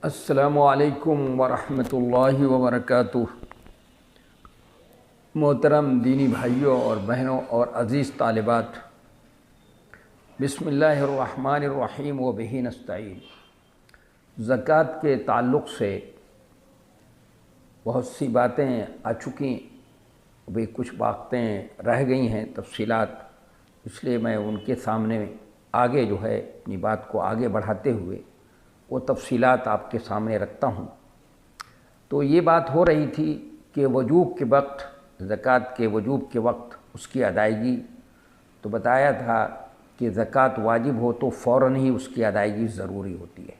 السلام علیکم ورحمۃ اللہ وبرکاتہ۔ محترم دینی بھائیوں اور بہنوں اور عزیز طالبات، بسم اللہ الرحمن الرحیم و بہ نستعین۔ زکوٰۃ کے تعلق سے بہت سی باتیں آ چکی، ابھی کچھ باتیں رہ گئی ہیں تفصیلات، اس لیے میں ان کے سامنے آگے اپنی بات کو آگے بڑھاتے ہوئے وہ تفصیلات آپ کے سامنے رکھتا ہوں۔ تو یہ بات ہو رہی تھی کہ وجوب کے وقت، زکوٰۃ کے وجوب کے وقت اس کی ادائیگی، تو بتایا تھا کہ زکوٰۃ واجب ہو تو فوراً ہی اس کی ادائیگی ضروری ہوتی ہے۔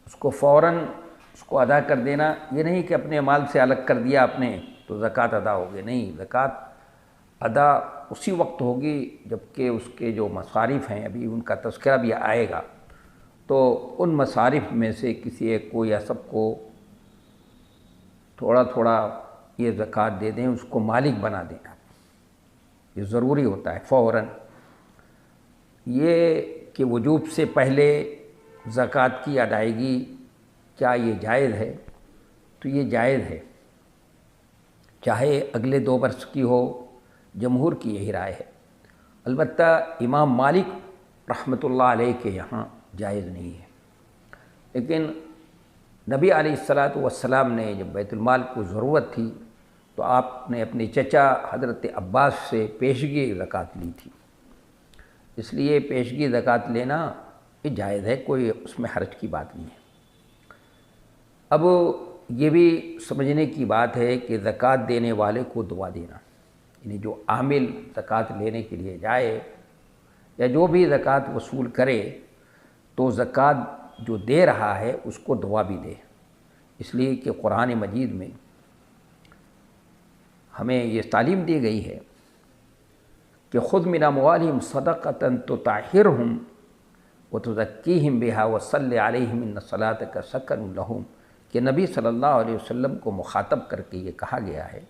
اس کو فوراً اس کو ادا کر دینا، یہ نہیں کہ اپنے مال سے الگ کر دیا آپ نے تو زکوٰۃ ادا ہوگی، نہیں، زکوٰۃ ادا اسی وقت ہوگی جبکہ اس کے جو مصارف ہیں، ابھی ان کا تذکرہ بھی آئے گا، تو ان مصارف میں سے کسی ایک کو یا سب کو تھوڑا تھوڑا یہ زکوٰۃ دے دیں، اس کو مالک بنا دیں، یہ ضروری ہوتا ہے فوراً۔ یہ کہ وجوب سے پہلے زکوٰۃ کی ادائیگی کیا یہ جائز ہے؟ تو یہ جائز ہے، چاہے اگلے 2 برس کی ہو، جمہور کی یہی رائے ہے۔ البتہ امام مالک رحمۃ اللہ علیہ کے یہاں جائز نہیں ہے، لیکن نبی علیہ السلام نے جب بیت المال کو ضرورت تھی تو آپ نے اپنے چچا حضرت عباس سے پیشگی زکوٰۃ لی تھی، اس لیے پیشگی زکوٰۃ لینا یہ جائز ہے، کوئی اس میں حرج کی بات نہیں ہے۔ اب یہ بھی سمجھنے کی بات ہے کہ زکوٰۃ دینے والے کو دعا دینا، یعنی جو عامل زکوٰۃ لینے کے لیے جائے یا جو بھی زکوٰۃ وصول کرے تو زکوٰۃ جو دے رہا ہے اس کو دعا بھی دے، اس لیے کہ قرآن مجید میں ہمیں یہ تعلیم دی گئی ہے کہ خذ من اموالہم صدقۃ تطہرہم وتزکیہم بہا وصلی علیہم ان صلاتک سکن لہم، کہ نبی صلی اللہ علیہ وسلم کو مخاطب کر کے یہ کہا گیا ہے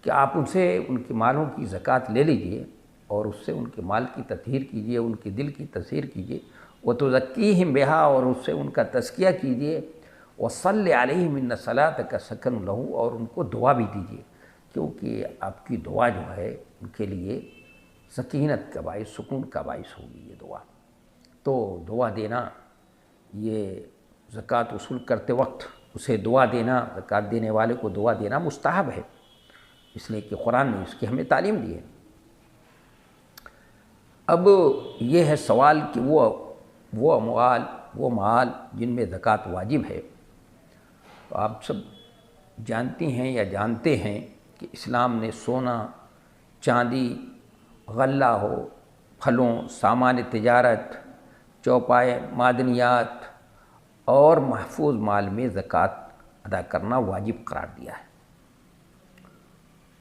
کہ آپ ان سے ان کے مالوں کی زکوٰۃ لے لیجئے اور اس سے ان کے مال کی تطہیر کیجئے، ان کے دل کی تطہیر کیجئے، وتزکیہم بہا، اور اس سے ان کا تزکیہ کیجئے، وصلی علیہم ان صلاتک سکن لہم، اور ان کو دعا بھی دیجئے، کیونکہ آپ کی دعا جو ہے ان کے لیے سکینت کا باعث، سکون کا باعث ہوگی یہ دعا۔ تو دعا دینا، یہ زکوٰۃ وصول کرتے وقت اسے دعا دینا، زکوٰۃ دینے والے کو دعا دینا مستحب ہے، اس لیے کہ قرآن نے اس کی ہمیں تعلیم دی ہے۔ اب یہ ہے سوال کہ وہ اموال، وہ مال جن میں زکوٰۃ واجب ہے، تو آپ سب جانتی ہیں یا جانتے ہیں کہ اسلام نے سونا، چاندی، غلہ ہو، پھلوں، سامان تجارت، چوپائے، معدنیات اور محفوظ مال میں زکوٰۃ ادا کرنا واجب قرار دیا ہے۔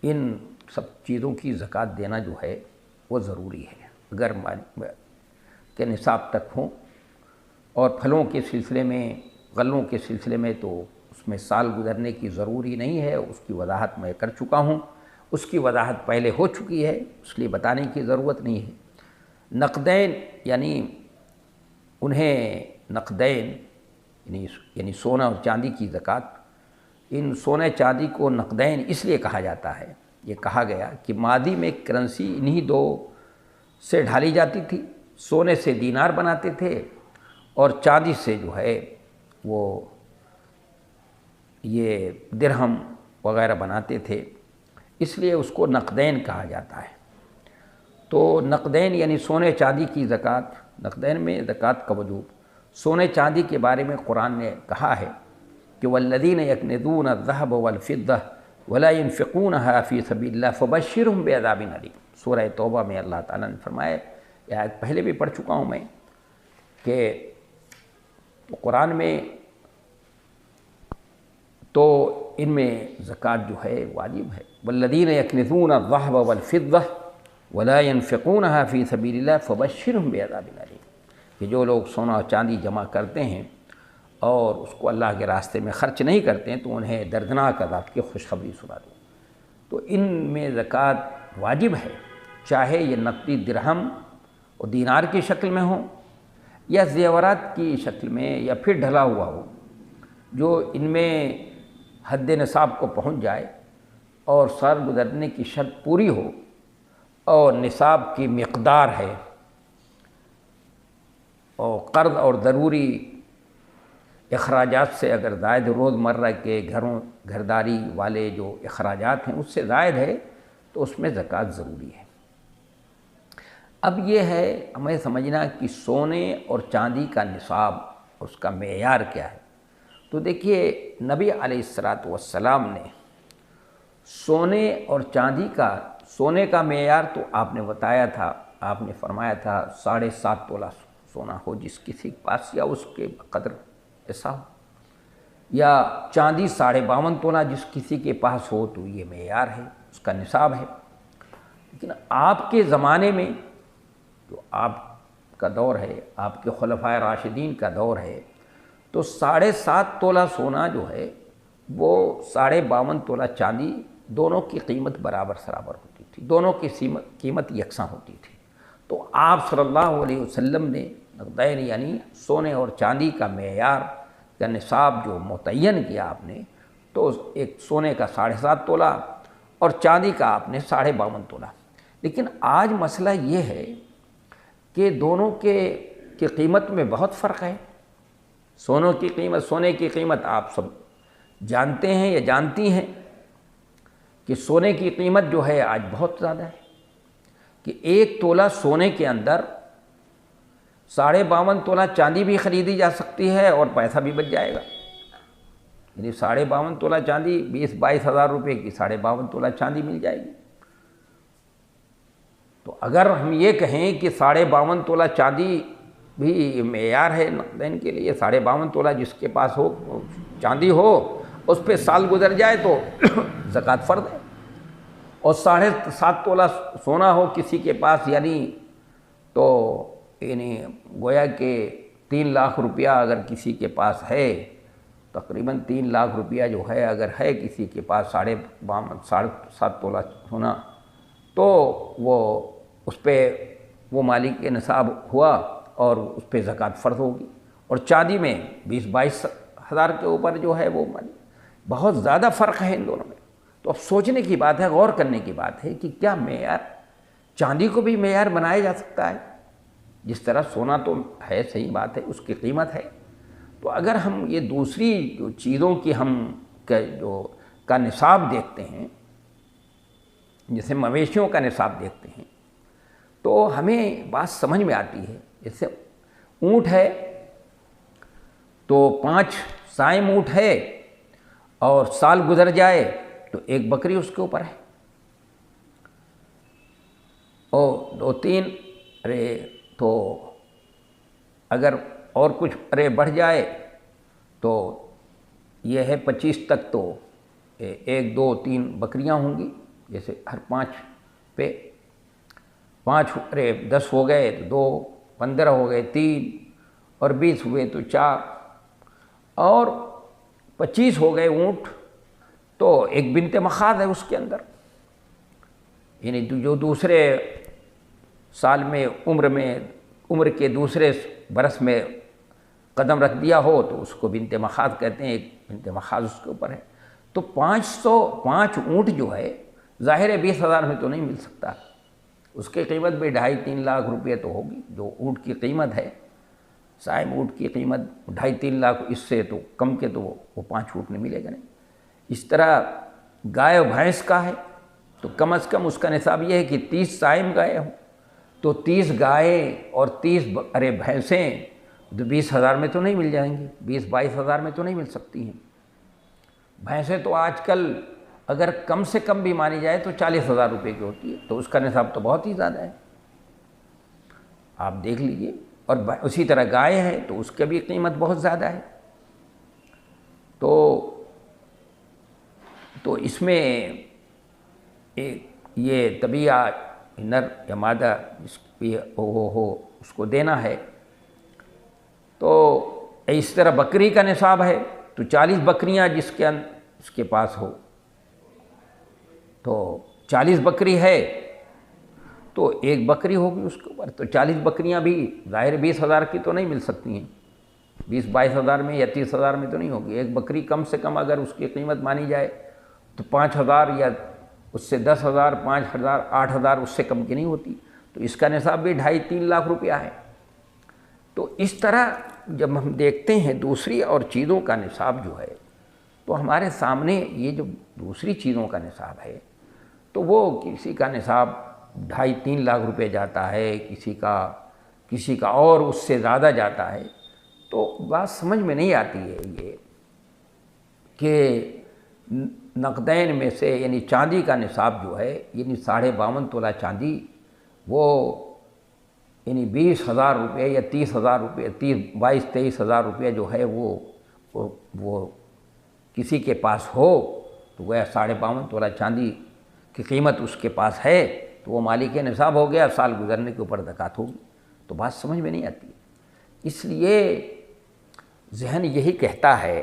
ان سب چیزوں کی زکوٰۃ دینا جو ہے وہ ضروری ہے، اگر کے نصاب تک ہوں، اور پھلوں کے سلسلے میں، غلوں کے سلسلے میں تو اس میں سال گزرنے کی ضروری نہیں ہے، اس کی وضاحت میں کر چکا ہوں، اس کی وضاحت پہلے ہو چکی ہے، اس لیے بتانے کی ضرورت نہیں ہے۔ نقدین یعنی انہیں نقدین یعنی سونا اور چاندی کی زکوٰۃ، ان سونے چاندی کو نقدین اس لیے کہا جاتا ہے، یہ کہا گیا کہ ماضی میں کرنسی انہی 2 سے ڈھالی جاتی تھی، سونے سے دینار بناتے تھے اور چاندی سے جو ہے وہ یہ درہم وغیرہ بناتے تھے، اس لیے اس کو نقدین کہا جاتا ہے۔ تو نقدین یعنی سونے چاندی کی زکوٰۃ، نقدین میں زکوٰۃ کا وجوب، سونے چاندی کے بارے میں قرآن نے کہا ہے کہ والذین یکنزون الذهب والفضة ولا ينفقونها فی سبیل اللہ فبشرهم بعذاب علیم۔ سورہ توبہ میں اللہ تعالیٰ نے فرمایا، یہ آیت پہلے بھی پڑھ چکا ہوں میں، کہ قرآن میں تو ان میں زکوٰۃ جو ہے واجب ہے۔ والذین یکنزون الذهب والفضة ولا ينفقونها فی سبیل اللہ فبشرهم بعذاب علیم، کہ جو لوگ سونا اور چاندی جمع کرتے ہیں اور اس کو اللہ کے راستے میں خرچ نہیں کرتے ہیں تو انہیں دردناک عذاب کی خوشخبری سنا دو۔ تو ان میں زکوٰۃ واجب ہے، چاہے یہ نقدی درہم اور دینار کی شکل میں ہو یا زیورات کی شکل میں یا پھر ڈھلا ہوا ہو، جو ان میں حد نصاب کو پہنچ جائے اور سال گزرنے کی شرط پوری ہو اور نصاب کی مقدار ہے اور قرض اور ضروری اخراجات سے اگر زائد روزمرہ کے گھرداری والے جو اخراجات ہیں اس سے زائد ہے تو اس میں زکوٰۃ ضروری ہے۔ اب یہ ہے ہمیں سمجھنا کہ سونے اور چاندی کا نصاب اس کا معیار کیا ہے۔ تو دیکھیے نبی علیہ السلام نے سونے اور چاندی کا، سونے کا معیار تو آپ نے بتایا تھا، آپ نے فرمایا تھا 7.5 تولہ سونا ہو جس کسی کے پاس یا اس کے قدر ایسا ہو، یا چاندی 52.5 تولہ جس کسی کے پاس ہو، تو یہ معیار ہے، اس کا نصاب ہے۔ لیکن آپ کے زمانے میں جو آپ کا دور ہے، آپ کے خلفائے راشدین کا دور ہے، تو 7.5 تولہ سونا جو ہے وہ 52.5 تولہ چاندی، دونوں کی قیمت برابر سرابر ہوتی تھی، دونوں کی قیمت یکساں ہوتی تھی۔ تو آپ صلی اللہ علیہ وسلم نے نقدین یعنی سونے اور چاندی کا معیار کا نصاب جو متعین کیا آپ نے، تو ایک سونے کا 7.5 تولہ اور چاندی کا آپ نے 52.5 تولہ۔ لیکن آج مسئلہ یہ ہے کہ دونوں کی قیمت میں بہت فرق ہے۔ سونے کی قیمت آپ سب جانتے ہیں یا جانتی ہیں کہ سونے کی قیمت جو ہے آج بہت زیادہ ہے، کہ 1 تولہ سونے کے اندر 52.5 تولہ چاندی بھی خریدی جا سکتی ہے اور پیسہ بھی بچ جائے گا۔ یعنی 52.5 تولہ چاندی 20-22 ہزار روپے کی 52.5 تولہ چاندی مل جائے گی۔ تو اگر ہم یہ کہیں کہ 52.5 تولہ چاندی بھی معیار ہے نقدین کے لیے، 52.5 تولہ جس کے پاس ہو چاندی ہو، اس پہ سال گزر جائے تو زکوٰۃ فرض ہے، اور 7.5 تولہ سونا ہو کسی کے پاس یعنی گویا کہ 3 لاکھ روپیہ اگر کسی کے پاس ہے، تقریباً 3 لاکھ روپیہ جو ہے اگر ہے کسی کے پاس 7.5 تولہ سونا، تو وہ اس پہ وہ مالک کے نصاب ہوا اور اس پہ زکوٰۃ فرض ہوگی۔ اور چاندی میں 20-22 ہزار کے اوپر جو ہے وہ بہت زیادہ فرق ہے ان دونوں میں۔ تو اب سوچنے کی بات ہے، غور کرنے کی بات ہے کہ کیا معیار چاندی کو بھی معیار بنایا جا سکتا ہے؟ جس طرح سونا تو ہے، صحیح بات ہے، اس کی قیمت ہے، تو اگر ہم یہ دوسری جو چیزوں کی ہم کا نصاب دیکھتے ہیں، جیسے مویشیوں کا نصاب دیکھتے ہیں، تو ہمیں بات سمجھ میں آتی ہے۔ جیسے اونٹ ہے تو 5 سائم اونٹ ہے اور سال گزر جائے تو 1 بکری اس کے اوپر ہے، اور 2-3 تو اگر اور کچھ بڑھ جائے تو یہ ہے 25 تک تو 1 2 3 بکریاں ہوں گی، جیسے ہر 5 پہ 5 10 ہو گئے تو 2، 15 ہو گئے 3، اور 20 ہوئے تو 4، اور 25 ہو گئے اونٹ تو 1 بنت مخاض ہے اس کے اندر، یعنی جو دوسرے سال میں عمر کے دوسرے برس میں قدم رکھ دیا ہو تو اس کو بنت مخاض کہتے ہیں، 1 بنت مخاض اس کے اوپر ہے۔ تو 505 اونٹ جو ہے ظاہر ہے 20 ہزار میں تو نہیں مل سکتا، اس کی قیمت بھی 2.5-3 لاکھ روپے تو ہوگی، جو اونٹ کی قیمت ہے، سائم اونٹ کی قیمت 2.5-3 لاکھ، اس سے تو کم کے تو وہ 5 اونٹ نہیں ملے گا نہیں۔ اس طرح گائے و بھینس کا ہے تو کم از کم اس کا نصاب یہ ہے کہ 30 سائم گائے ہوں، تو 30 گائے اور 30 بھینسیں 20 ہزار میں تو نہیں مل جائیں گی، 20-22 ہزار میں تو نہیں مل سکتی ہیں۔ بھینسیں تو آج کل اگر کم سے کم بھی مانی جائے تو 40 ہزار روپے کی ہوتی ہے، تو اس کا نصاب تو بہت ہی زیادہ ہے، آپ دیکھ لیجئے۔ اور اسی طرح گائے ہیں تو اس کی بھی قیمت بہت زیادہ ہے۔ تو اس میں یہ طبیعہ نر یا مادہ جس بھی ہو اس کو دینا ہے۔ تو اس طرح بکری کا نصاب ہے تو 40 بکریاں جس کے پاس ہو، تو 40 بکری ہے تو 1 بکری ہوگی اس کے اوپر، تو 40 بکریاں بھی ظاہر 20 ہزار کی تو نہیں مل سکتی ہیں، 20-22 ہزار میں یا 30 ہزار میں تو نہیں ہوگی. ایک بکری کم سے کم اگر اس کی قیمت مانی جائے تو 5 ہزار یا اس سے 10 ہزار، 5 ہزار، 8 ہزار، اس سے کم کی نہیں ہوتی. تو اس کا نصاب بھی 2.5-3 لاکھ روپیہ ہے. تو اس طرح جب ہم دیکھتے ہیں دوسری اور چیزوں کا نصاب جو ہے، تو ہمارے سامنے یہ جو دوسری چیزوں کا نصاب ہے تو وہ کسی کا نصاب 2.5-3 لاکھ روپے جاتا ہے، کسی کا اور اس سے زیادہ جاتا ہے. تو بات سمجھ میں نہیں آتی ہے یہ کہ نقدین میں سے یعنی چاندی کا نصاب جو ہے یعنی 52.5 تولہ چاندی وہ یعنی 20,000 روپے یا 30,000 روپے، 22-23 ہزار روپے جو ہے وہ کسی کے پاس ہو تو وہ 52.5 تولہ چاندی کی قیمت اس کے پاس ہے تو وہ مالک نصاب ہو گیا، سال گزرنے کے اوپر زکوٰۃ ہوگی. تو بات سمجھ میں نہیں آتی. اس لیے ذہن یہی کہتا ہے،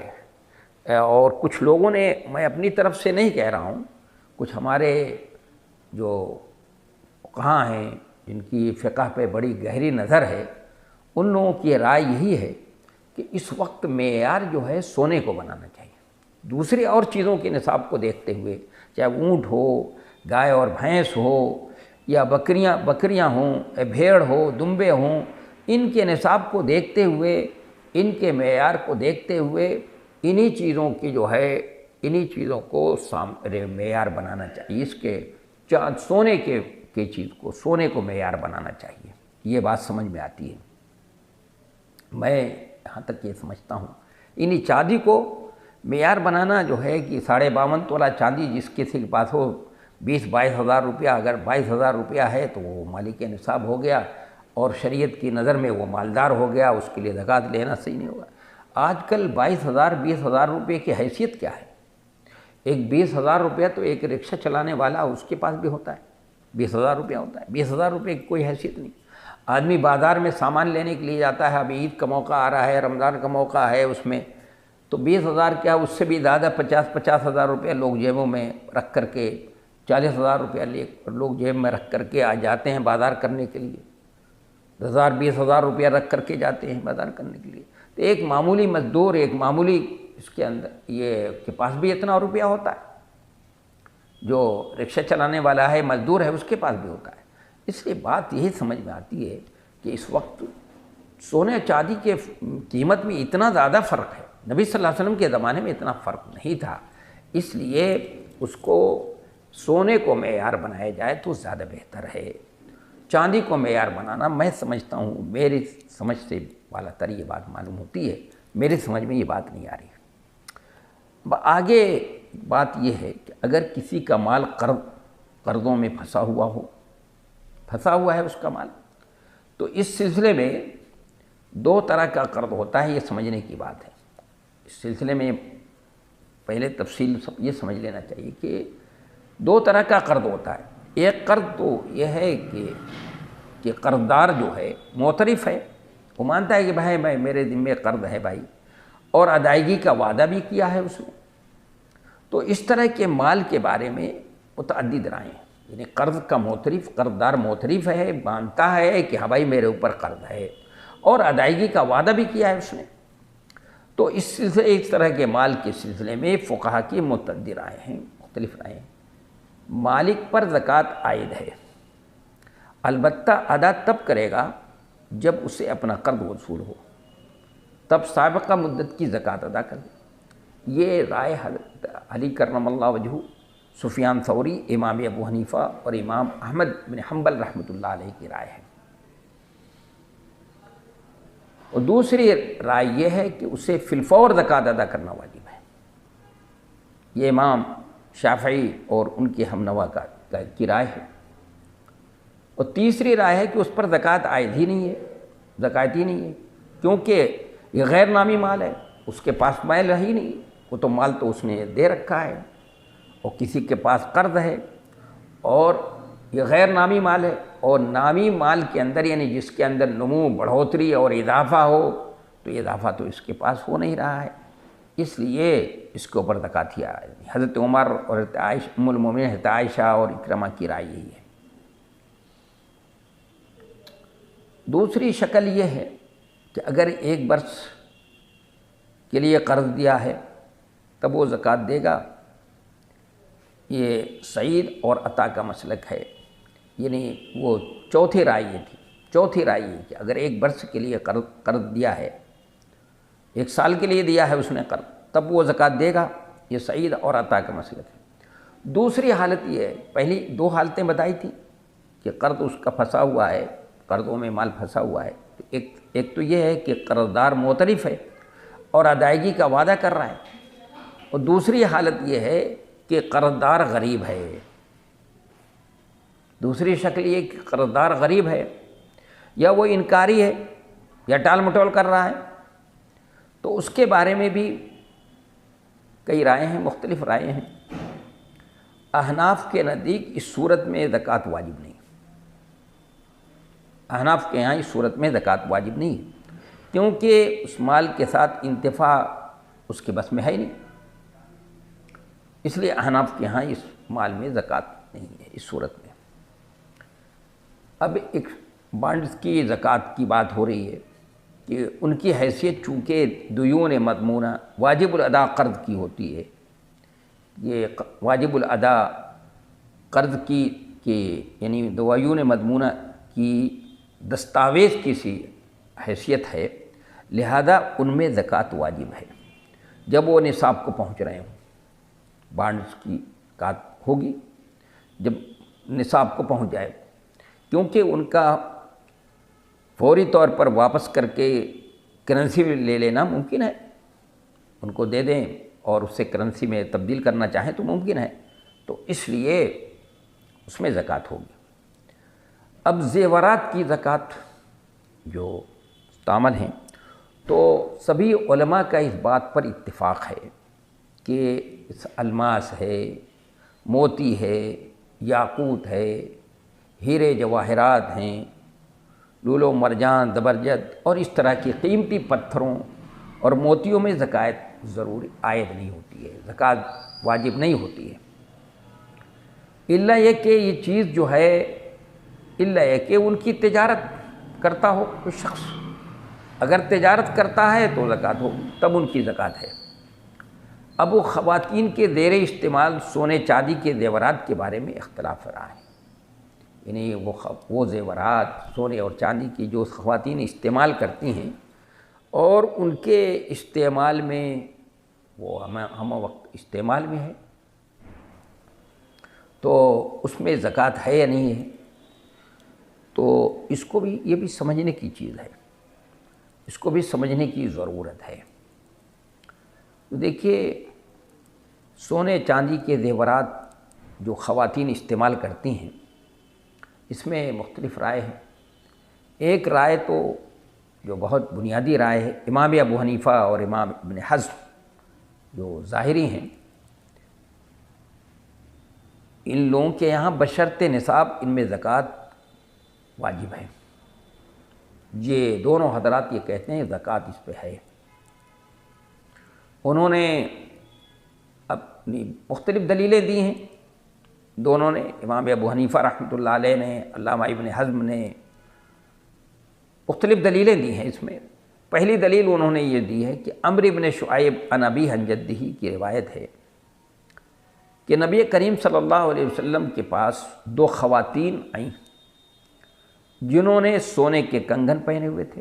اور کچھ لوگوں نے، میں اپنی طرف سے نہیں کہہ رہا ہوں، کچھ ہمارے جو فقہاء ہیں جن کی فقہ پہ بڑی گہری نظر ہے، ان لوگوں کی رائے یہی ہے کہ اس وقت معیار جو ہے سونے کو بنانا چاہیے. دوسری اور چیزوں کے نصاب کو دیکھتے ہوئے، چاہے اونٹ ہو، گائے اور بھینس ہو، یا بکریاں ہوں، بھیڑ ہو، دمبے ہوں، ان کے نصاب کو دیکھتے ہوئے، ان کے معیار کو دیکھتے ہوئے انہی چیزوں کی جو ہے، انہی چیزوں کو معیار بنانا چاہیے. اس کے سونے کے چیز کو، سونے کو معیار بنانا چاہیے. یہ بات سمجھ میں آتی ہے. میں یہاں تک یہ سمجھتا ہوں انہی چاندی کو معیار بنانا جو ہے کہ 52.5 تولہ چاندی جس کسی کے پاس ہو، 20-22 ہزار روپیہ، اگر 22 ہزار روپیہ ہے تو وہ مالک نصاب ہو گیا اور شریعت کی نظر میں وہ مالدار ہو گیا، اس کے لیے زکوٰۃ لینا صحیح نہیں ہوگا. آج کل 22 ہزار 20 ہزار روپے کی حیثیت کیا ہے؟ ایک 20 ہزار روپیہ تو ایک رکشہ چلانے والا اس کے پاس بھی ہوتا ہے، 20 ہزار روپیہ ہوتا ہے. 20 ہزار روپے کی کوئی حیثیت نہیں. آدمی بازار میں سامان لینے کے لیے جاتا ہے، اب عید کا موقع آ رہا ہے، رمضان کا موقع ہے، اس میں تو 20 ہزار کیا، اس سے بھی زیادہ 50 ہزار روپیہ لوگ جیبوں میں رکھ کر کے، 40 ہزار روپیہ لوگ جیب میں رکھ کر کے آ جاتے ہیں بازار کرنے کے لیے. 20 ہزار روپیہ رکھ کر کے جاتے ہیں بازار کرنے کے لیے. تو ایک معمولی مزدور، ایک معمولی اس کے اندر یہ کے پاس بھی اتنا روپیہ ہوتا ہے، جو رکشہ چلانے والا ہے، مزدور ہے، اس کے پاس بھی ہوتا ہے. اس لیے بات یہی سمجھ میں آتی ہے کہ اس وقت سونے چاندی کے قیمت میں اتنا زیادہ فرق ہے. نبی صلی اللہ علیہ وسلم کے زمانے میں اتنا فرق نہیں تھا، اس لیے اس کو سونے کو معیار بنایا جائے تو زیادہ بہتر ہے. چاندی کو معیار بنانا میں سمجھتا ہوں، میری سمجھ سے بالا تر یہ بات معلوم ہوتی ہے، میری سمجھ میں یہ بات نہیں آ رہی. آگے بات یہ ہے کہ اگر کسی کا مال قرضوں میں پھنسا ہوا ہے اس کا مال، تو اس سلسلے میں 2 طرح کا قرض ہوتا ہے، یہ سمجھنے کی بات ہے. اس سلسلے میں پہلے تفصیل یہ سمجھ لینا چاہیے کہ 2 طرح کا قرض ہوتا ہے. ایک قرض تو یہ ہے کہ قرضدار جو ہے معترف ہے، وہ مانتا ہے کہ بھائی میرے ذمے قرض ہے بھائی، اور ادائیگی کا وعدہ بھی کیا ہے اس نے. تو اس طرح کے مال کے بارے میں متعدد رائے ہیں. یعنی قرض کا قرضدار معترف ہے، مانتا ہے کہ ہاں بھائی میرے اوپر قرض ہے، اور ادائیگی کا وعدہ بھی کیا ہے اس نے. تو اس طرح کے مال کے سلسلے میں فقہا کی متعدد رائے ہیں، مختلف رائے ہیں. مالک پر زکوٰۃ عائد ہے، البتہ ادا تب کرے گا جب اسے اپنا قرض وصول ہو، تب سابقہ مدت کی زکوٰۃ ادا کر دے. یہ رائے حضرت علی کرم اللہ وجہہ، سفیان ثوری، امام ابو حنیفہ اور امام احمد بن حنبل رحمۃ اللہ علیہ کی رائے ہے. اور دوسری رائے یہ ہے کہ اسے فی الفور زکوٰۃ ادا کرنا واجب ہے. یہ امام شافعی اور ان کے ہمنوا کی رائے ہے. اور تیسری رائے ہے کہ اس پر زکوٰۃ عائد ہی نہیں ہے، زکوٰۃ ہی نہیں ہے، کیونکہ یہ غیر نامی مال ہے، اس کے پاس مال ہی نہیں، وہ تو مال تو اس نے دے رکھا ہے، اور کسی کے پاس قرض ہے، اور یہ غیر نامی مال ہے. اور نامی مال کے اندر یعنی جس کے اندر نمو، بڑھوتری اور اضافہ ہو، تو یہ اضافہ تو اس کے پاس ہو نہیں رہا ہے، اس لیے اس کے اوپر زکوٰۃ ہی آئے. حضرت عمر اور حضرت عائشہ، ام المومنین حضرت عائشہ اور اکرمہ کی رائے یہی ہے. دوسری شکل یہ ہے کہ اگر ایک برس کے لیے قرض دیا ہے تب وہ زکوٰۃ دے گا۔ یہ سعید اور عطا کا مسلک ہے، یعنی وہ چوتھی رائے یہ تھی، چوتھی رائے یہ کہ اگر ایک برس کے لیے قرض دیا ہے، 1 سال کے لیے دیا ہے اس نے قرض، تب وہ زکوٰۃ دے گا۔ یہ سعید اور عطا کا مسلک ہے۔ دوسری حالت یہ ہے، پہلی 2 حالتیں بتائی تھیں کہ قرض اس کا پھنسا ہوا ہے، قرضوں میں مال پھنسا ہوا ہے، ایک تو یہ ہے کہ قرضدار معترف ہے اور ادائیگی کا وعدہ کر رہا ہے، اور دوسری حالت یہ ہے کہ قرضدار غریب ہے۔ دوسری شکل یہ کہ قرضدار غریب ہے یا وہ انکاری ہے یا ٹال مٹول کر رہا ہے، تو اس کے بارے میں بھی کئی رائے ہیں، مختلف رائے ہیں۔ احناف کے نزدیک اس صورت میں زکوٰۃ واجب نہیں، احناف کے یہاں اس صورت میں زکوٰۃ واجب نہیں، کیونکہ اس مال کے ساتھ انتفاع اس کے بس میں ہے ہی نہیں، اس لیے احناف کے ہاں اس مال میں زکوٰۃ نہیں ہے اس صورت میں۔ اب ایک بانڈز کی زکوٰۃ کی بات ہو رہی ہے کہ ان کی حیثیت چونکہ دیون مضمونہ واجب الادا قرض کی ہوتی ہے، یہ واجب الادا قرض کی یعنی دیون مضمونہ کی دستاویز کی سی حیثیت ہے، لہذا ان میں زکوٰۃ واجب ہے جب وہ نصاب کو پہنچ رہے ہوں۔ بانڈز کی زکوٰۃ ہوگی جب نصاب کو پہنچ جائے، کیونکہ ان کا فوری طور پر واپس کر کے کرنسی میں لے لینا ممکن ہے، ان کو دے دیں اور اس سے کرنسی میں تبدیل کرنا چاہیں تو ممکن ہے، تو اس لیے اس میں زکوٰۃ ہوگی۔ اب زیورات کی زکوٰۃ جو مستعمل ہیں، تو سبھی علماء کا اس بات پر اتفاق ہے کہ اس الماس ہے، موتی ہے، یاقوت ہے، ہیرے جواہرات ہیں، لولو مرجان، زبرجد اور اس طرح کی قیمتی پتھروں اور موتیوں میں زکوٰۃ ضروری عائد نہیں ہوتی ہے، زکوٰۃ واجب نہیں ہوتی ہے، الا یہ کہ یہ چیز جو ہے، الا یہ کہ ان کی تجارت کرتا ہو کوئی شخص، اگر تجارت کرتا ہے تو زکوٰۃ ہوگی، تب ان کی زکوٰۃ ہے۔ اب وہ خواتین کے زیر استعمال سونے چاندی کے زیورات کے بارے میں اختلاف رہا ہے، یعنی وہ زیورات سونے اور چاندی کی جو خواتین استعمال کرتی ہیں اور ان کے استعمال میں وہ ہم وقت استعمال میں ہے، تو اس میں زکوٰۃ ہے یا نہیں ہے، تو اس کو بھی یہ بھی سمجھنے کی چیز ہے، اس کو بھی سمجھنے کی ضرورت ہے۔ دیکھیے، سونے چاندی کے زیورات جو خواتین استعمال کرتی ہیں، اس میں مختلف رائے ہیں۔ ایک رائے تو جو بہت بنیادی رائے ہے، امام ابو حنیفہ اور امام ابن حزم جو ظاہری ہیں، ان لوگوں کے یہاں بشرط نصاب ان میں زکوٰۃ واجب ہے۔ یہ دونوں حضرات یہ کہتے ہیں زکوٰۃ اس پہ ہے۔ انہوں نے اپنی مختلف دلیلیں دی ہیں، دونوں نے، امام ابو حنیفہ رحمۃ اللہ علیہ نے، علامہ ابن حزم نے مختلف دلیلیں دی ہیں۔ اس میں پہلی دلیل انہوں نے یہ دی ہے کہ عمرو بن شعیب عن ابیہ عن جدہ کی روایت ہے کہ نبی کریم صلی اللہ علیہ وسلم کے پاس 2 خواتین آئیں جنہوں نے سونے کے کنگن پہنے ہوئے تھے،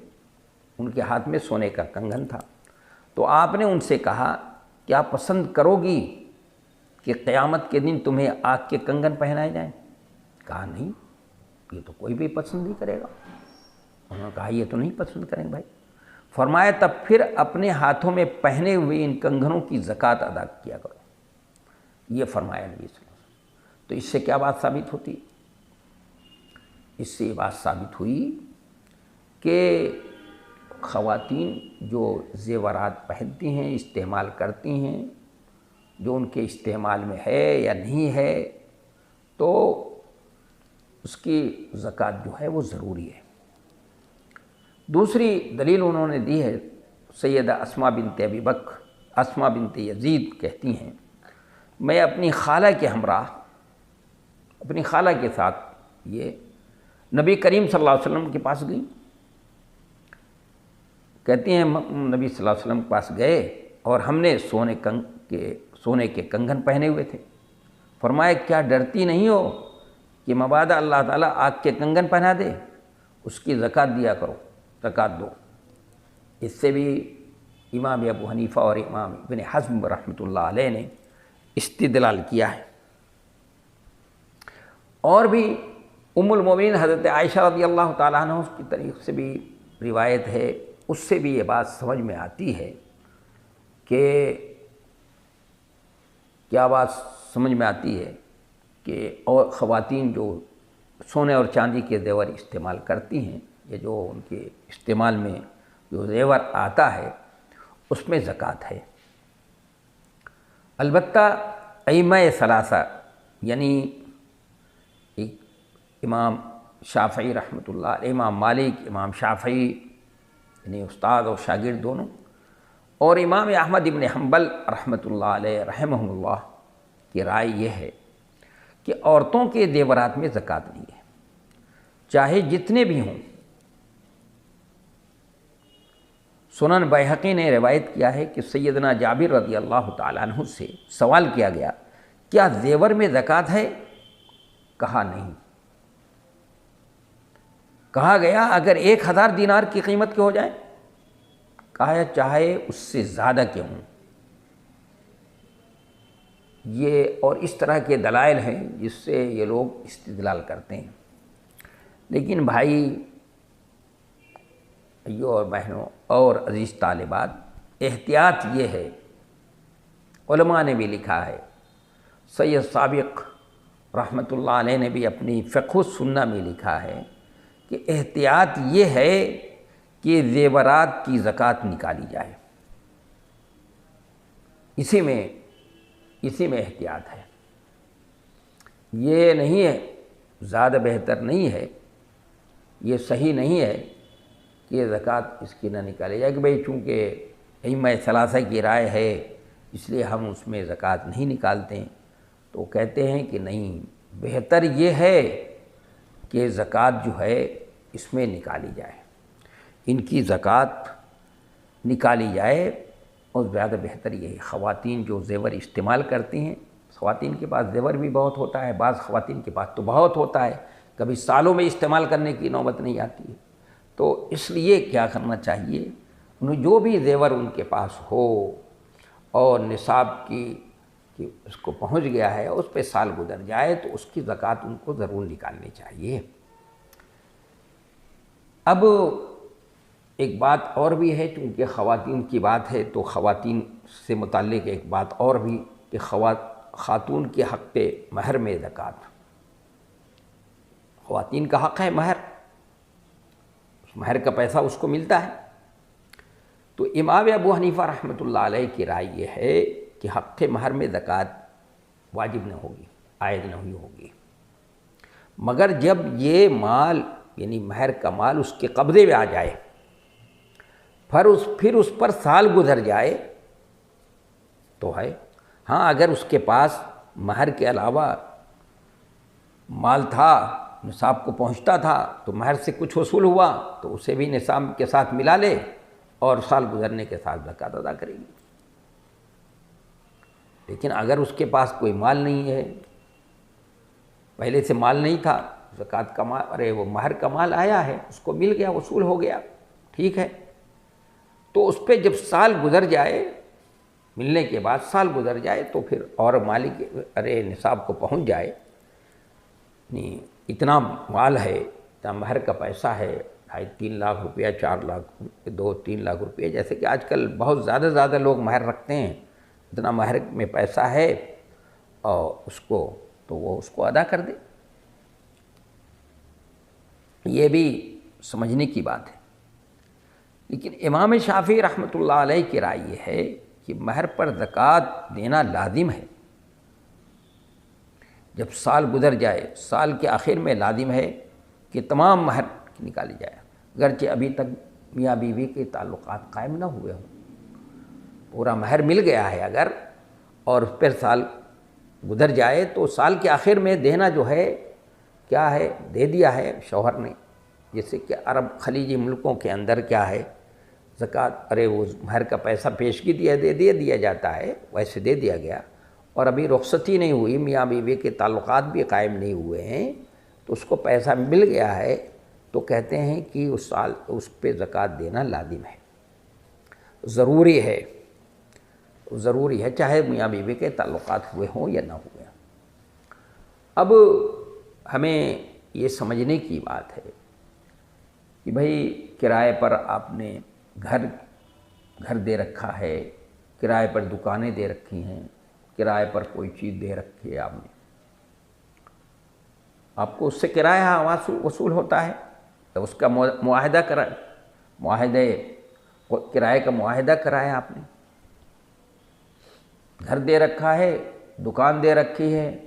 ان کے ہاتھ میں سونے کا کنگن تھا، تو آپ نے ان سے کہا کیا پسند کرو گی کہ قیامت کے دن تمہیں آگ کے کنگن پہنائے جائیں؟ کہا نہیں، یہ تو کوئی بھی پسند نہیں کرے گا۔ انہوں نے کہا یہ تو نہیں پسند کریں بھائی۔ فرمایا تب پھر اپنے ہاتھوں میں پہنے ہوئے ان کنگنوں کی زکوٰۃ ادا کیا کرو، یہ فرمایا نبی صلی اللہ علیہ وسلم۔ تو اس سے کیا بات ثابت ہوتی؟ اس سے یہ بات ثابت ہوئی کہ خواتین جو زیورات پہنتی ہیں، استعمال کرتی ہیں، جو ان کے استعمال میں ہے یا نہیں ہے، تو اس کی زکوٰۃ جو ہے وہ ضروری ہے۔ دوسری دلیل انہوں نے دی ہے، سیدہ اسماء بنت ابی بکر، اسماء بنت یزید کہتی ہیں، میں اپنی خالہ کے ہمراہ، اپنی خالہ کے ساتھ یہ نبی کریم صلی اللہ علیہ وسلم کے پاس گئی۔ کہتی ہیں نبی صلی اللہ علیہ وسلم کے پاس گئے اور ہم نے سونے کے کنگن پہنے ہوئے تھے۔ فرمایا کیا ڈرتی نہیں ہو کہ مبادا اللہ تعالیٰ آگ کے کنگن پہنا دے؟ اس کی زکوٰۃ دیا کرو، زکوٰۃ دو۔ اس سے بھی امام ابو حنیفہ اور امام ابن حزم رحمۃ اللہ علیہ نے استدلال کیا ہے۔ اور بھی ام المومنین حضرت عائشہ رضی اللہ تعالیٰ عنہ کی طریق سے بھی روایت ہے، اس سے بھی یہ بات سمجھ میں آتی ہے کہ کیا بات سمجھ میں آتی ہے کہ اور خواتین جو سونے اور چاندی کے زیور استعمال کرتی ہیں، یا جو ان کے استعمال میں جو زیور آتا ہے اس میں زکوٰۃ ہے۔ البتہ ائمہ ثلاثہ یعنی امام شافعی رحمۃ اللہ علیہ، امام مالک، امام شافعی یعنی استاد اور شاگرد دونوں، اور امام احمد ابن حنبل رحمۃ اللہ علیہ رحمہ اللہ کی رائے یہ ہے کہ عورتوں کے زیورات میں زکوٰۃ نہیں ہے، چاہے جتنے بھی ہوں۔ سنن بیہقی نے روایت کیا ہے کہ سیدنا جابر رضی اللہ تعالیٰ عنہ سے سوال کیا گیا کیا زیور میں زکوٰۃ ہے؟ کہا نہیں۔ کہا گیا اگر 1000 دینار کی قیمت کے ہو جائیں؟ کہا چاہے اس سے زیادہ کے ہوں۔ یہ اور اس طرح کے دلائل ہیں جس سے یہ لوگ استدلال کرتے ہیں۔ لیکن بھائی اور بہنوں اور عزیز طالبات، احتیاط یہ ہے، علماء نے بھی لکھا ہے، سید سابق رحمۃ اللہ علیہ نے بھی اپنی فقہ السنہ میں لکھا ہے کہ احتیاط یہ ہے کہ زیورات کی زکوٰۃ نکالی جائے، اسی میں احتیاط ہے۔ یہ نہیں ہے، زیادہ بہتر نہیں ہے، یہ صحیح نہیں ہے کہ زکوٰۃ اس کی نہ نکالی جائے کہ بھئی چونکہ ائمہ ثلاثہ کی رائے ہے اس لیے ہم اس میں زکوٰۃ نہیں نکالتے ہیں۔ تو کہتے ہیں کہ نہیں، بہتر یہ ہے کہ زکوٰۃ جو ہے اس میں نکالی جائے، ان کی زکوٰۃ نکالی جائے، اور زیادہ بہتر یہ ہے۔ خواتین جو زیور استعمال کرتی ہیں، خواتین کے پاس زیور بھی بہت ہوتا ہے، بعض خواتین کے پاس تو بہت ہوتا ہے، کبھی سالوں میں استعمال کرنے کی نوبت نہیں آتی ہے۔ تو اس لیے کیا کرنا چاہیے، انہیں جو بھی زیور ان کے پاس ہو اور نصاب کی کہ اس کو پہنچ گیا ہے، اس پہ سال گزر جائے تو اس کی زکوٰۃ ان کو ضرور نکالنی چاہیے۔ اب ایک بات اور بھی ہے، چونکہ خواتین کی بات ہے تو خواتین سے متعلق ایک بات اور بھی کہ خاتون کے حق پہ مہر میں زکوٰۃ، خواتین کا حق ہے مہر، اس مہر کا پیسہ اس کو ملتا ہے۔ تو امام ابو حنیفہ رحمۃ اللہ علیہ کی رائے یہ ہے کہ حق مہر میں زکوٰۃ واجب نہ ہوگی، عائد نہیں ہوگی، مگر جب یہ مال یعنی مہر کا مال اس کے قبضے میں آ جائے، پھر اس پر سال گزر جائے تو ہے۔ ہاں، اگر اس کے پاس مہر کے علاوہ مال تھا، نصاب کو پہنچتا تھا، تو مہر سے کچھ وصول ہوا تو اسے بھی نصاب کے ساتھ ملا لے اور سال گزرنے کے ساتھ زکوٰۃ ادا کرے گی۔ لیکن اگر اس کے پاس کوئی مال نہیں ہے، پہلے سے مال نہیں تھا، زکوٰۃ کا مال، وہ مہر کا مال آیا ہے، اس کو مل گیا، وصول ہو گیا، ٹھیک ہے، تو اس پہ جب سال گزر جائے، ملنے کے بعد سال گزر جائے تو پھر اور مالک نصاب کو پہنچ جائے، اتنا مال ہے، اتنا مہر کا پیسہ ہے، 2.5-3 لاکھ روپیہ، 4 لاکھ، 2-3 لاکھ روپیہ، جیسے کہ آج کل بہت زیادہ لوگ مہر رکھتے ہیں، اتنا مہر میں پیسہ ہے اور اس کو تو وہ اس کو ادا کر دے۔ یہ بھی سمجھنے کی بات ہے۔ لیکن امام شافعی رحمۃ اللہ علیہ کی رائے یہ ہے کہ مہر پر زکوٰۃ دینا لازم ہے، جب سال گزر جائے، سال کے آخر میں لازم ہے کہ تمام مہر نکالی جائے، اگرچہ ابھی تک میاں بیوی کے تعلقات قائم نہ ہوئے ہوں، پورا مہر مل گیا ہے اگر، اور اس پر سال گزر جائے تو سال کے آخر میں دینا جو ہے کیا ہے، دے دیا ہے شوہر نے۔ جیسے کہ عرب خلیجی ملکوں کے اندر کیا ہے، زکوٰۃ ارے وہ مہر کا پیسہ پیشگی دے دیا جاتا ہے، ویسے دے دیا گیا، اور ابھی رخصتی نہیں ہوئی، میاں بیوی کے تعلقات بھی قائم نہیں ہوئے ہیں، تو اس کو پیسہ مل گیا ہے، تو کہتے ہیں کہ اس پہ زکوٰۃ دینا لازم ہے، ضروری ہے، چاہے میاں بیوی کے تعلقات ہوئے ہوں یا نہ ہوئے۔ اب ہمیں یہ سمجھنے کی بات ہے کہ بھئی کرائے پر آپ نے گھر دے رکھا ہے، کرائے پر دکانیں دے رکھی ہیں، کرائے پر کوئی چیز دے رکھی ہے آپ نے، آپ کو اس سے کرایہ وصول ہوتا ہے، تو اس کا کرائے کا معاہدہ کرایا آپ نے، گھر دے رکھا ہے، دکان دے رکھی ہے،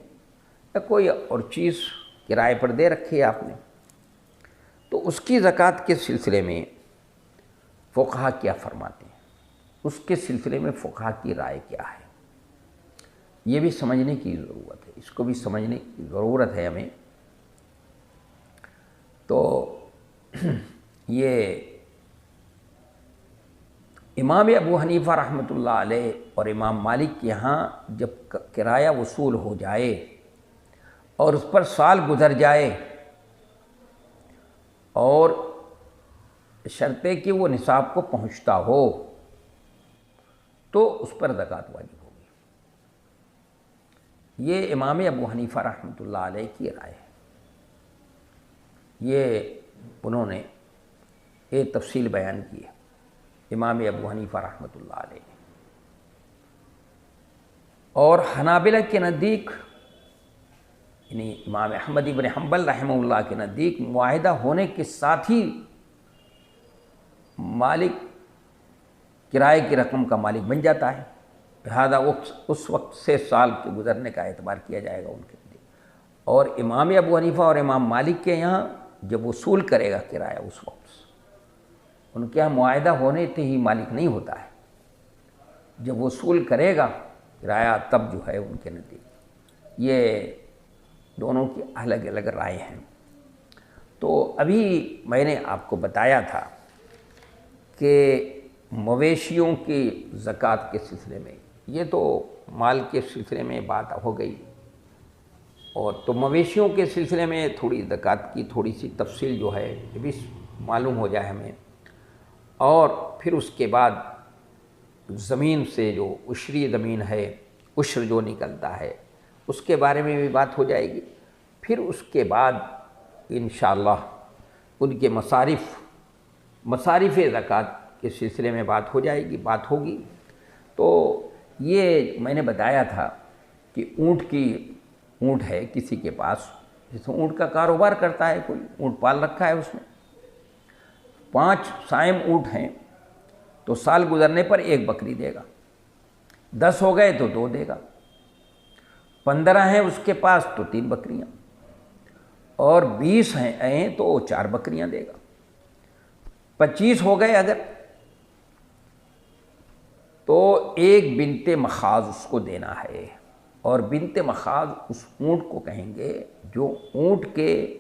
یا کوئی اور چیز کرائے پر دے رکھی ہے آپ نے، تو اس کی زکوٰۃ کے سلسلے میں فقہا کیا فرماتے ہیں، اس کے سلسلے میں فقہا کی رائے کیا ہے، یہ بھی سمجھنے کی ضرورت ہے، اس کو بھی سمجھنے کی ضرورت ہے ہمیں۔ تو یہ امام ابو حنیفہ رحمۃ اللہ علیہ اور امام مالک کے یہاں جب کرایہ وصول ہو جائے اور اس پر سال گزر جائے اور شرط ہے کہ وہ نصاب کو پہنچتا ہو تو اس پر زکوٰۃ واجب ہوگی، یہ امام ابو حنیفہ رحمۃ اللہ علیہ کی رائے ہے، یہ انہوں نے ایک تفصیل بیان کی ہے امام ابو حنیفہ رحمۃ اللہ علیہ نے۔ اور حنابلہ کے نزدیک یعنی امام احمد بن حنبل رحمہ اللہ کے نزدیک معاہدہ ہونے کے ساتھ ہی مالک کرائے کی رقم کا مالک بن جاتا ہے، لہذا اس وقت سے سال کے گزرنے کا اعتبار کیا جائے گا ان کے لیے۔ اور امام ابو حنیفہ اور امام مالک کے یہاں جب وصول کرے گا کرایہ اس وقت، ان کے یہاں معاہدہ ہونے سے ہی مالک نہیں ہوتا ہے، جب وصول کرے گا کرایہ تب جو ہے ان کے نزدیک۔ یہ دونوں کی الگ الگ رائے ہیں۔ تو ابھی میں نے آپ کو بتایا تھا کہ مویشیوں کی زکوٰۃ کے سلسلے میں، یہ تو مال کے سلسلے میں بات ہو گئی، اور تو مویشیوں کے سلسلے میں تھوڑی زکوٰۃ کی تھوڑی سی تفصیل جو ہے یہ بھی معلوم ہو جائے ہمیں، اور پھر اس کے بعد زمین سے جو عشری زمین ہے، عشر جو نکلتا ہے اس کے بارے میں بھی بات ہو جائے گی، پھر اس کے بعد انشاءاللہ ان کے مصارف زکوٰۃ کے سلسلے میں بات بات ہوگی۔ تو یہ میں نے بتایا تھا کہ اونٹ ہے کسی کے پاس، جیسے اونٹ کا کاروبار کرتا ہے کوئی، اونٹ پال رکھا ہے اس نے، 5 سائم اونٹ ہیں تو سال گزرنے پر 1 بکری دے گا، 10 ہو گئے تو 2 دے گا، 15 ہیں اس کے پاس تو 3 بکریاں، اور 20 ہیں تو 4 بکریاں دے گا، 25 ہو گئے اگر تو 1 بنت مخاض اس کو دینا ہے، اور بنت مخاض اس اونٹ کو کہیں گے جو اونٹ کے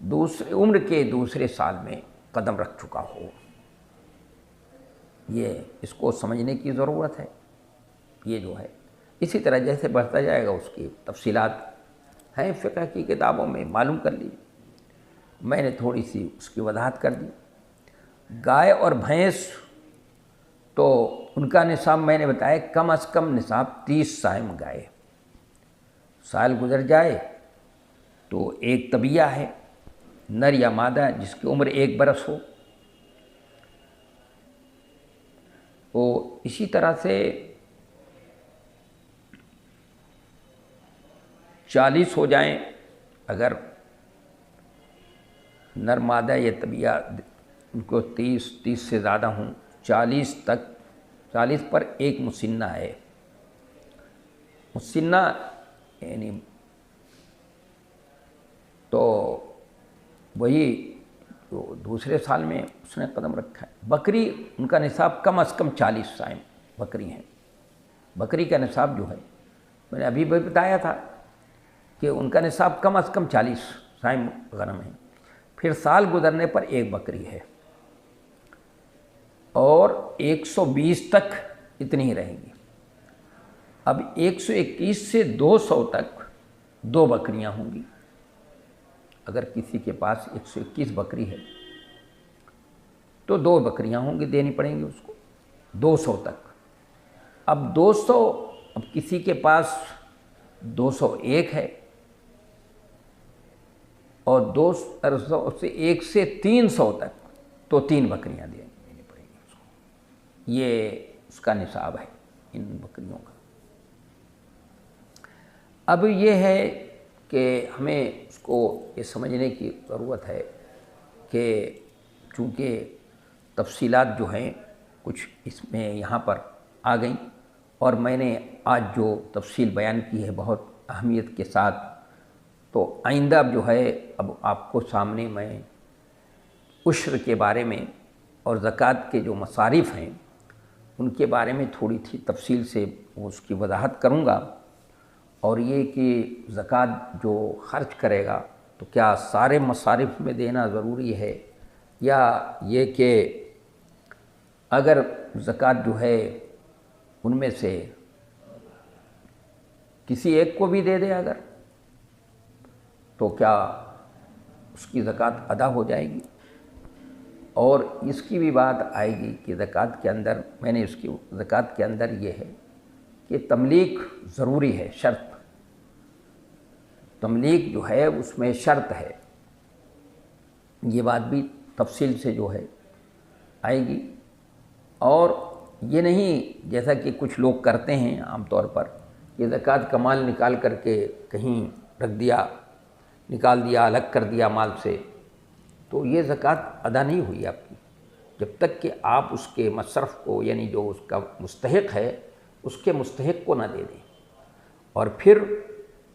عمر کے دوسرے سال میں قدم رکھ چکا ہو۔ یہ اس کو سمجھنے کی ضرورت ہے، یہ جو ہے اسی طرح جیسے بڑھتا جائے گا اس کی تفصیلات ہیں فقہ کی کتابوں میں، معلوم کر لیجیے، میں نے تھوڑی سی اس کی وضاحت کر دی۔ گائے اور بھینس تو ان کا نصاب میں نے بتایا کم از کم نصاب 30 سائم گائے، سال گزر جائے تو 1 طبیعہ ہے نر یا مادہ جس کی عمر 1 برس ہو، تو اسی طرح سے 40 ہو جائیں اگر نر مادہ یا طبیعہ ان کو 30 سے زیادہ ہوں، 40 تک، 40 پر 1 مسنہ ہے، مسنہ یعنی تو وہی جو دوسرے سال میں اس نے قدم رکھا ہے۔ بکری ان کا نصاب کم از کم 40 سائم بکری ہیں، بکری کا نصاب جو ہے میں نے ابھی بھی بتایا تھا کہ ان کا نصاب کم از کم 40 سائم غنم ہے، پھر سال گزرنے پر 1 بکری ہے، اور 120 تک اتنی ہی رہیں گی۔ اب 121 سے 200 تک 2 بکریاں ہوں گی۔ اگر کسی کے پاس 121 بکری ہے تو 2 بکریاں ہوں گی، دینی پڑیں گی اس کو 200 تک۔ اب 200، اب کسی کے پاس 201 ہے اور 200 سے 1 سے 300 تک تو 3 بکریاں دینی پڑیں گی اس کو۔ یہ اس کا نصاب ہے ان بکریوں کا۔ اب یہ ہے کہ ہمیں اس کو یہ سمجھنے کی ضرورت ہے کہ چونکہ تفصیلات جو ہیں کچھ اس میں یہاں پر آ گئیں، اور میں نے آج جو تفصیل بیان کی ہے بہت اہمیت کے ساتھ، تو آئندہ اب جو ہے اب آپ کو سامنے میں عشر کے بارے میں اور زکوٰۃ کے جو مصارف ہیں ان کے بارے میں تھوڑی سی تفصیل سے اس کی وضاحت کروں گا، اور یہ کہ زکوٰۃ جو خرچ کرے گا تو کیا سارے مصارف میں دینا ضروری ہے، یا یہ کہ اگر زکوٰۃ جو ہے ان میں سے کسی ایک کو بھی دے دے اگر، تو کیا اس کی زکوٰۃ ادا ہو جائے گی۔ اور اس کی بھی بات آئے گی کہ زکوٰۃ کے اندر، میں نے اس کی زکوٰۃ کے اندر یہ ہے کہ تملیک ضروری ہے، شرط تملیک جو ہے اس میں شرط ہے، یہ بات بھی تفصیل سے جو ہے آئے گی۔ اور یہ نہیں جیسا کہ کچھ لوگ کرتے ہیں عام طور پر کہ زکوٰۃ کا مال نکال کر کے کہیں رکھ دیا، نکال دیا، الگ کر دیا مال سے، تو یہ زکوٰۃ ادا نہیں ہوئی آپ کی جب تک کہ آپ اس کے مصرف کو، یعنی جو اس کا مستحق ہے اس کے مستحق کو نہ دے دیں، اور پھر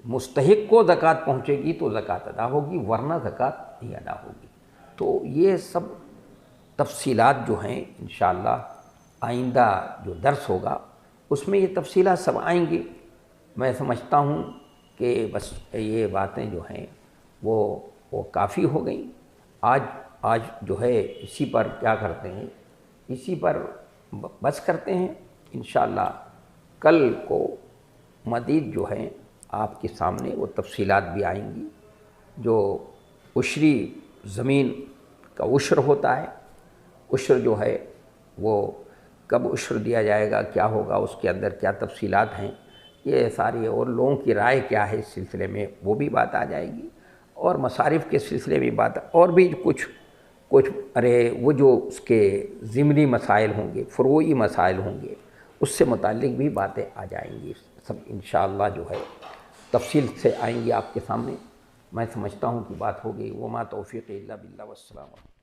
مستحق کو زکوٰۃ پہنچے گی تو زکوٰۃ ادا ہوگی، ورنہ زکوٰۃ نہیں ادا ہوگی۔ تو یہ سب تفصیلات جو ہیں انشاءاللہ آئندہ جو درس ہوگا اس میں یہ تفصیلات سب آئیں گی۔ میں سمجھتا ہوں کہ بس یہ باتیں جو ہیں وہ کافی ہو گئیں۔ آج جو ہے اسی پر کیا کرتے ہیں، اسی پر بس کرتے ہیں۔ انشاءاللہ کل کو مزید جو ہیں آپ کے سامنے وہ تفصیلات بھی آئیں گی، جو عشری زمین کا عشر ہوتا ہے، عشر جو ہے وہ کب عشر دیا جائے گا، کیا ہوگا، اس کے اندر کیا تفصیلات ہیں، یہ ساری، اور لوگوں کی رائے کیا ہے اس سلسلے میں، وہ بھی بات آ جائے گی، اور مصارف کے سلسلے میں بات، اور بھی کچھ وہ جو اس کے ضمنی مسائل ہوں گے، فروعی مسائل ہوں گے، اس سے متعلق بھی باتیں آ جائیں گی، سب انشاءاللہ جو ہے تفصیل سے آئیں گی آپ کے سامنے۔ میں سمجھتا ہوں کہ بات ہو گئی۔ وما توفیق الا باللہ، والسلام علیکم۔